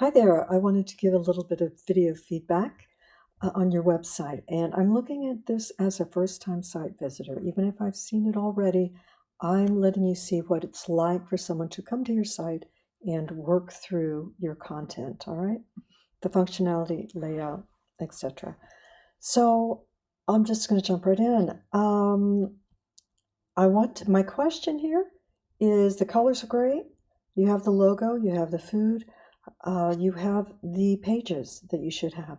Hi there. I wanted to give a little bit of video feedback on your website, and I'm looking at this as a first-time site visitor. Even if I've seen it already, I'm letting you see what it's like for someone to come to your site and work through your content, all right? The functionality, layout, etc. So I'm just going to jump right in. My question here is the colors are great. You have the logo, you have the food, you have the pages that you should have.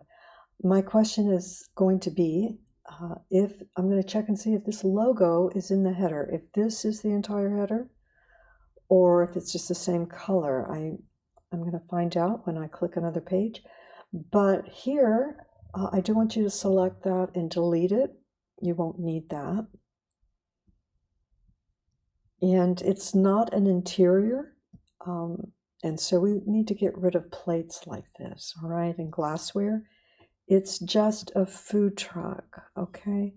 My question is going to be if I'm going to check and see if this logo is in the header, if this is the entire header, or if it's just the same color. I'm going to find out when I click another page. But here, I do want you to select that and delete it. You won't need that. And it's not an interior. And so we need to get rid of plates like this, all right, and glassware. It's just a food truck, okay?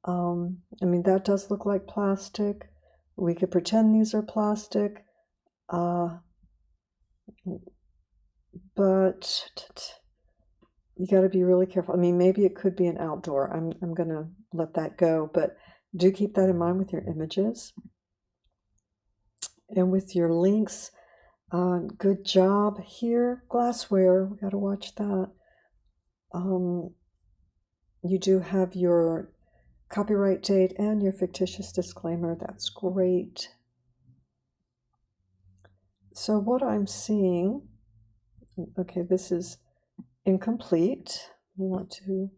I mean, that does look like plastic. We could pretend these are plastic, but you got to be really careful. I mean, maybe it could be an outdoor. I'm going to let that go, but do keep that in mind with your images and with your links. Good job here. Glassware, we got to watch that. You do have your copyright date and your fictitious disclaimer. That's great. So what I'm seeing, okay, this is incomplete. We want to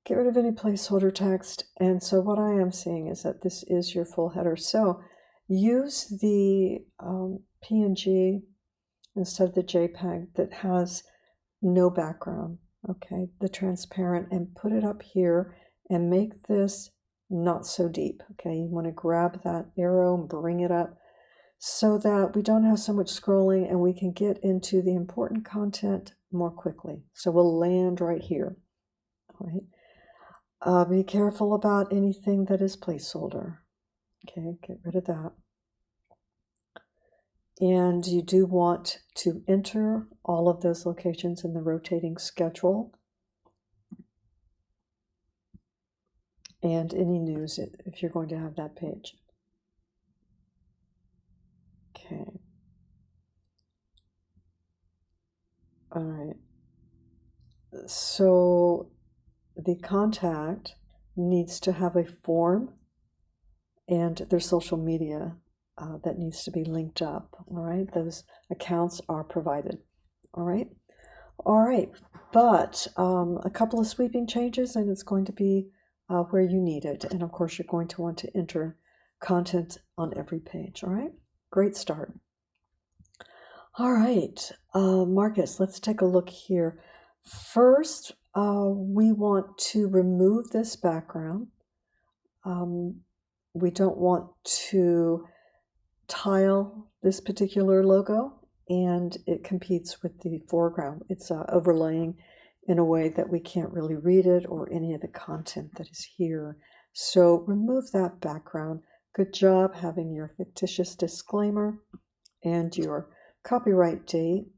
get rid of any placeholder text. And so what I am seeing is that this is your full header. So use the PNG instead of the JPEG that has no background, okay, the transparent, and put it up here and make this not so deep, okay? You want to grab that arrow and bring it up so that we don't have so much scrolling and we can get into the important content more quickly. So we'll land right here, all right? Be careful about anything that is placeholder, okay? Get rid of that. And you do want to enter all of those locations in the rotating schedule and any news if you're going to have that page. Okay. All right. So the contact needs to have a form and their social media that needs to be linked up. All right. Those accounts are provided. All right. All right. But a couple of sweeping changes and it's going to be where you need it. And of course, you're going to want to enter content on every page. All right. Great start. All right, Marcus, let's take a look here. First, we want to remove this background. We don't want to tile this particular logo, and it competes with the foreground. It's overlaying in a way that we can't really read it or any of the content that is here. So remove that background. Good job having your fictitious disclaimer and your copyright date,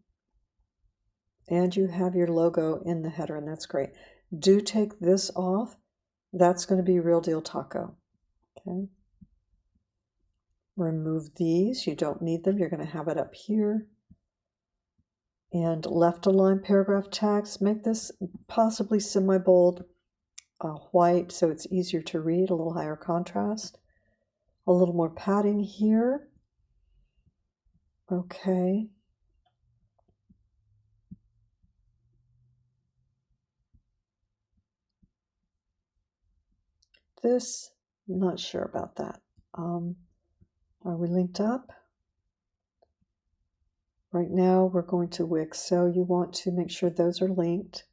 and you have your logo in the header, and that's great. Do take this off. That's going to be Real Deal Taco. Okay. Remove these. You don't need them. You're going to have it up here. And left align paragraph text. Make this possibly semi-bold, white, so it's easier to read, a little higher contrast. A little more padding here. Okay. This, I'm not sure about that. Are we linked up? Right now we're going to Wix, so you want to make sure those are linked.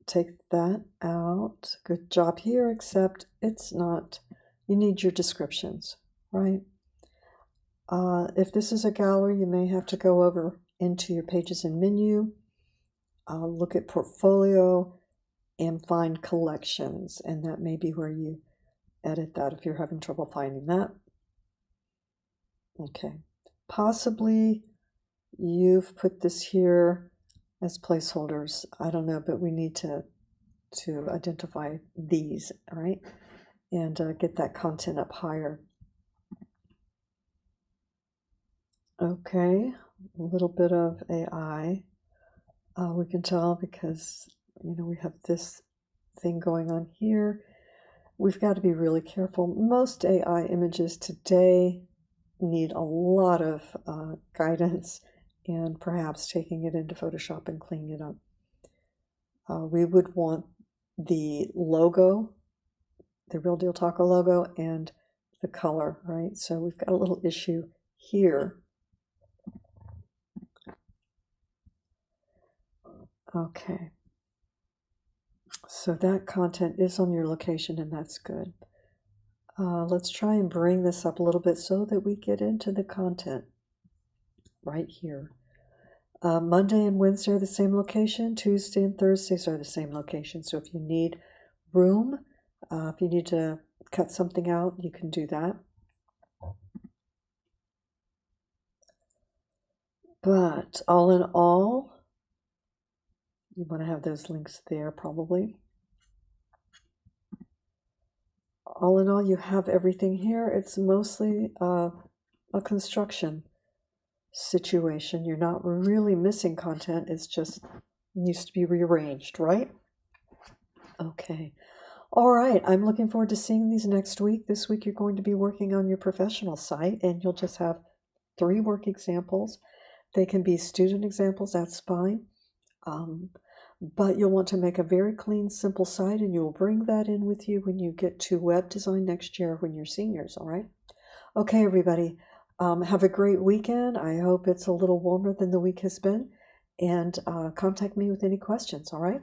Take that out. Good job here, except it's not. You need your descriptions, right? If this is a gallery, you may have to go over into your pages and menu, look at portfolio, and find collections, and that may be where you edit that if you're having trouble finding that. Okay, Possibly you've put this here as placeholders. I don't know, but we need to identify these, all right? And get that content up higher. Okay, a little bit of AI. We can tell because, we have this thing going on here. We've got to be really careful. Most AI images today need a lot of guidance and perhaps taking it into Photoshop and cleaning it up. We would want the logo, the Real Deal Taco logo, and the color, right? So we've got a little issue here. Okay. So that content is on your location, and that's good. Let's try and bring this up a little bit so that we get into the content right here. Monday and Wednesday are the same location. Tuesday and Thursdays are the same location. So if you need room, if you need to cut something out, you can do that. But all in all, you want to have those links there probably. All in all, you have everything here. It's mostly a construction situation. You're not really missing content. It's just needs to be rearranged, right? Okay. All right. I'm looking forward to seeing these next week. This week, you're going to be working on your professional site, and you'll just have 3 work examples. They can be student examples. That's fine. But you'll want to make a very clean, simple site, and you will bring that in with you when you get to web design next year when you're seniors, all right? Okay, everybody, have a great weekend. I hope it's a little warmer than the week has been, and contact me with any questions, all right?